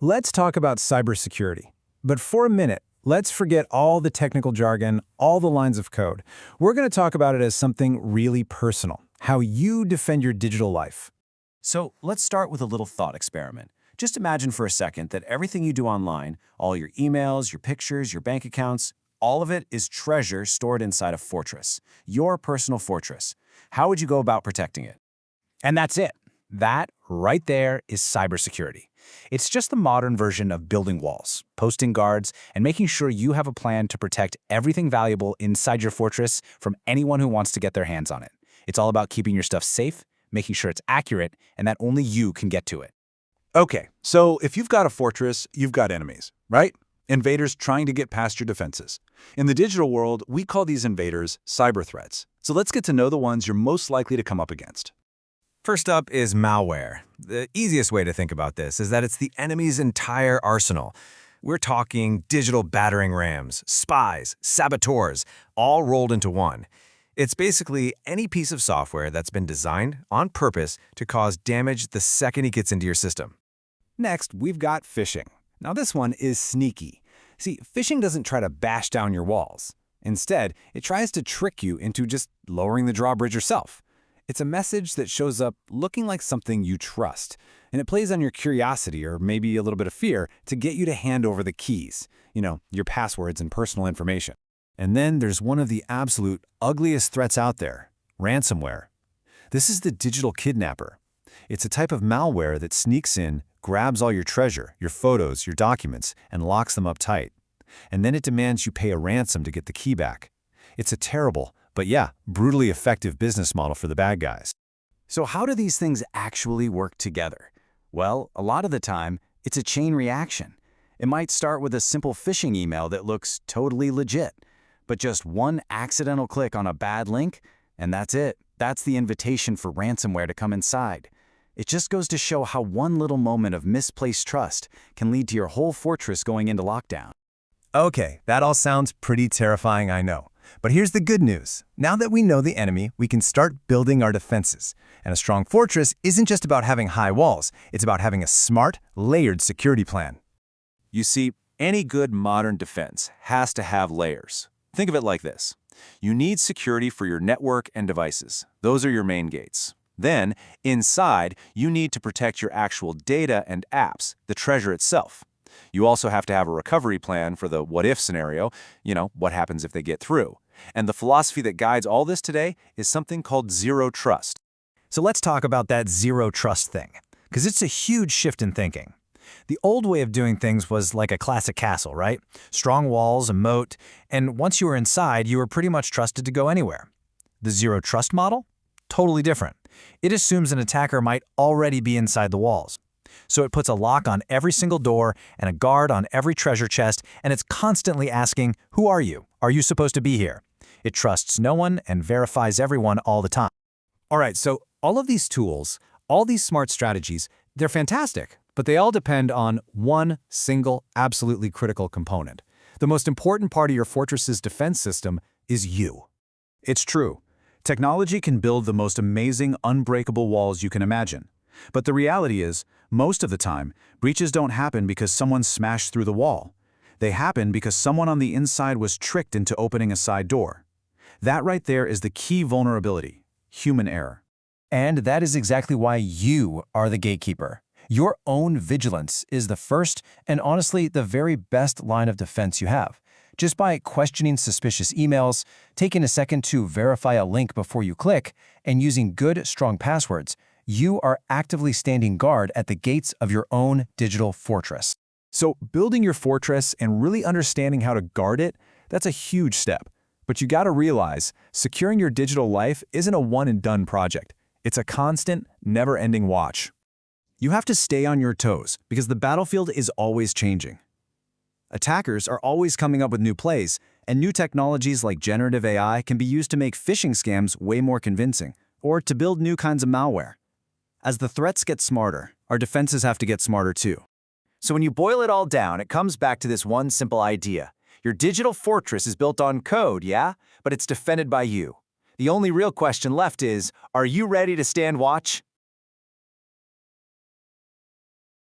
Let's talk about cybersecurity. But for a minute, let's forget all the technical jargon, all the lines of code. We're going to talk about it as something really personal, how you defend your digital life. So let's start with a little thought experiment. Just imagine for a second that everything you do online, all your emails, your pictures, your bank accounts, all of it is treasure stored inside a fortress, your personal fortress. How would you go about protecting it? And that's it. That right there is cybersecurity. It's just the modern version of building walls, posting guards, and making sure you have a plan to protect everything valuable inside your fortress from anyone who wants to get their hands on it. It's all about keeping your stuff safe, making sure it's accurate, and that only you can get to it. Okay, so if you've got a fortress, you've got enemies, right? Invaders trying to get past your defenses. In the digital world, we call these invaders cyber threats. So let's get to know the ones you're most likely to come up against. First up is malware. The easiest way to think about this is that it's the enemy's entire arsenal. We're talking digital battering rams, spies, saboteurs, all rolled into one. It's basically any piece of software that's been designed on purpose to cause damage the second it gets into your system. Next, we've got phishing. Now this one is sneaky. See, phishing doesn't try to bash down your walls. Instead, it tries to trick you into just lowering the drawbridge yourself. It's a message that shows up looking like something you trust, and it plays on your curiosity or maybe a little bit of fear to get you to hand over the keys, your passwords and personal information. And then there's one of the absolute ugliest threats out there, ransomware. This is the digital kidnapper. It's a type of malware that sneaks in, grabs all your treasure, your photos, your documents, and locks them up tight. And then it demands you pay a ransom to get the key back. It's a terrible, but yeah, brutally effective business model for the bad guys. So how do these things actually work together? Well, a lot of the time, it's a chain reaction. It might start with a simple phishing email that looks totally legit, but just one accidental click on a bad link, and that's it. That's the invitation for ransomware to come inside. It just goes to show how one little moment of misplaced trust can lead to your whole fortress going into lockdown. Okay, that all sounds pretty terrifying, I know. But here's the good news. Now that we know the enemy, we can start building our defenses. And a strong fortress isn't just about having high walls. It's about having a smart, layered security plan. You see, any good modern defense has to have layers. Think of it like this. You need security for your network and devices. Those are your main gates. Then, inside, you need to protect your actual data and apps, the treasure itself. You also have to have a recovery plan for the what-if scenario, what happens if they get through. And the philosophy that guides all this today is something called zero trust. So let's talk about that zero trust thing, because it's a huge shift in thinking. The old way of doing things was like a classic castle, right? Strong walls, a moat, and once you were inside, you were pretty much trusted to go anywhere. The zero trust model? Totally different. It assumes an attacker might already be inside the walls. So it puts a lock on every single door and a guard on every treasure chest, and it's constantly asking, who are you? Are you supposed to be here? It trusts no one and verifies everyone all the time. All right, so all of these tools, all these smart strategies, they're fantastic, but they all depend on one single, absolutely critical component. The most important part of your fortress's defense system is you. It's true. Technology can build the most amazing, unbreakable walls you can imagine. But the reality is, most of the time, breaches don't happen because someone smashed through the wall. They happen because someone on the inside was tricked into opening a side door. That right there is the key vulnerability, human error. And that is exactly why you are the gatekeeper. Your own vigilance is the first and honestly the very best line of defense you have. Just by questioning suspicious emails, taking a second to verify a link before you click, and using good, strong passwords, you are actively standing guard at the gates of your own digital fortress. So building your fortress and really understanding how to guard it, that's a huge step. But you gotta realize, securing your digital life isn't a one-and-done project. It's a constant, never-ending watch. You have to stay on your toes because the battlefield is always changing. Attackers are always coming up with new plays, and new technologies like generative AI can be used to make phishing scams way more convincing, or to build new kinds of malware. As the threats get smarter, our defenses have to get smarter too. So when you boil it all down, it comes back to this one simple idea. Your digital fortress is built on code, yeah? But it's defended by you. The only real question left is, are you ready to stand watch?